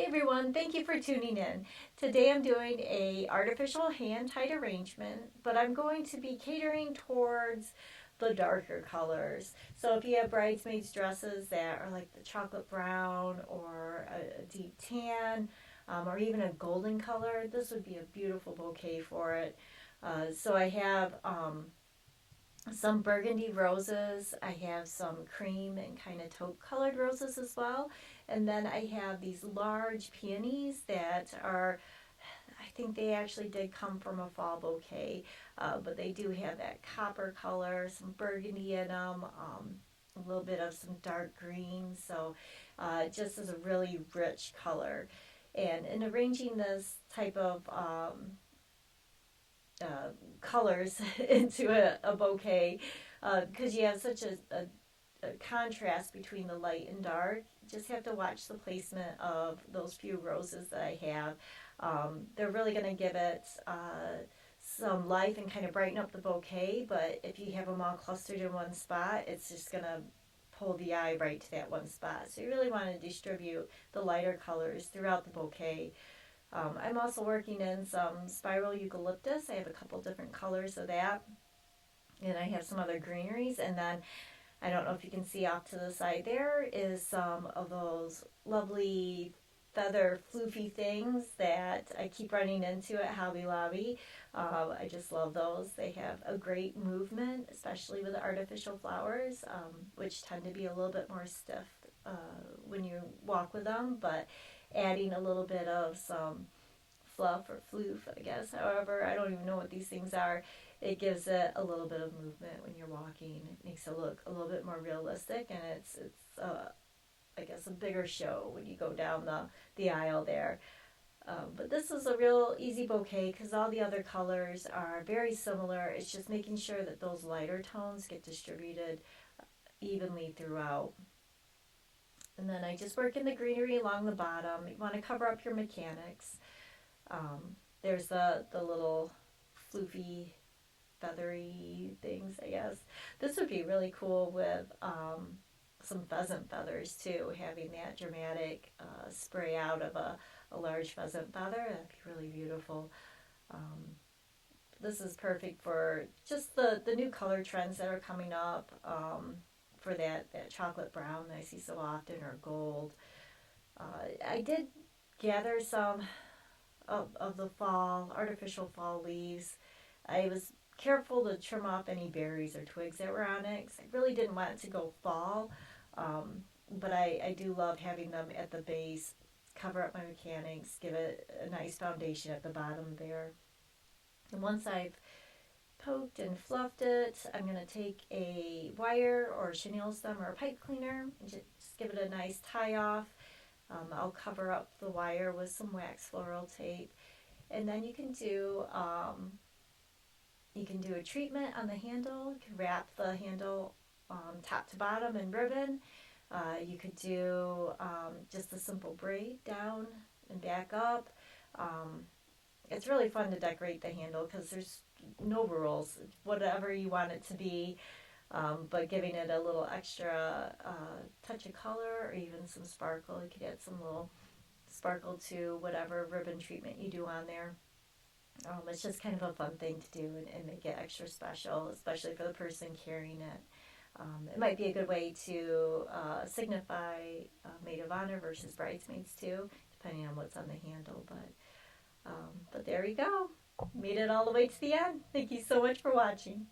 everyone, thank you for tuning in. Today I'm doing a artificial hand-tied arrangement, but I'm going to be catering towards the darker colors. So if you have bridesmaids dresses that are like the chocolate brown or a deep tan, or even a golden color, this would be a beautiful bouquet for it. So I have some burgundy roses. I have some cream and kind of taupe colored roses as well. And then I have these large peonies that are, I think they actually did come from a fall bouquet, but they do have that copper color, some burgundy in them, a little bit of some dark green. So just as a really rich color. And in arranging this type of uh, colors into a bouquet, because you have such a contrast between the light and dark. You just have to watch the placement of those few roses that I have. They're really going to give it some life and kind of brighten up the bouquet, but if you have them all clustered in one spot, it's just going to pull the eye right to that one spot. So you really want to distribute the lighter colors throughout the bouquet. I'm also working in some spiral eucalyptus. I have a couple different colors of that. And I have some other greeneries. And then I don't know if you can see off to the side there is some of those lovely feather floofy things that I keep running into at Hobby Lobby. I just love those. They have a great movement, especially with the artificial flowers, which tend to be a little bit more stiff when you walk with them, but adding a little bit of some fluff or floof, I guess. However, I don't even know what these things are. It gives it a little bit of movement when you're walking. It makes it look a little bit more realistic, and it's I guess a bigger show when you go down the aisle there. But this is a real easy bouquet because all the other colors are very similar. It's just making sure that those lighter tones get distributed evenly throughout. And then I just work in the greenery along the bottom. You want to cover up your mechanics. There's the little floofy, feathery things, I guess. This would be really cool with some pheasant feathers too, having that dramatic spray out of a large pheasant feather. That'd be really beautiful. Um, this is perfect for just the new color trends that are coming up. For that chocolate brown that I see so often, or gold. I did gather some of the fall, artificial fall leaves. I was careful to trim off any berries or twigs that were on it because I really didn't want it to go fall. But I do love having them at the base, cover up my mechanics, give it a nice foundation at the bottom there. And once I've poked and fluffed it, I'm going to take a wire or a chenille stem or a pipe cleaner and just give it a nice tie off. I'll cover up the wire with some wax floral tape, and then you can do a treatment on the handle. You can wrap the handle top to bottom in ribbon. You could do just a simple braid down and back up. It's really fun to decorate the handle because there's no rules, whatever you want it to be, but giving it a little extra touch of color or even some sparkle. You could add some little sparkle to whatever ribbon treatment you do on there. It's just kind of a fun thing to do and make it extra special, especially for the person carrying it. It might be a good way to signify maid of honor versus bridesmaids too, depending on what's on the handle. But there we go. Made it all the way to the end. Thank you so much for watching.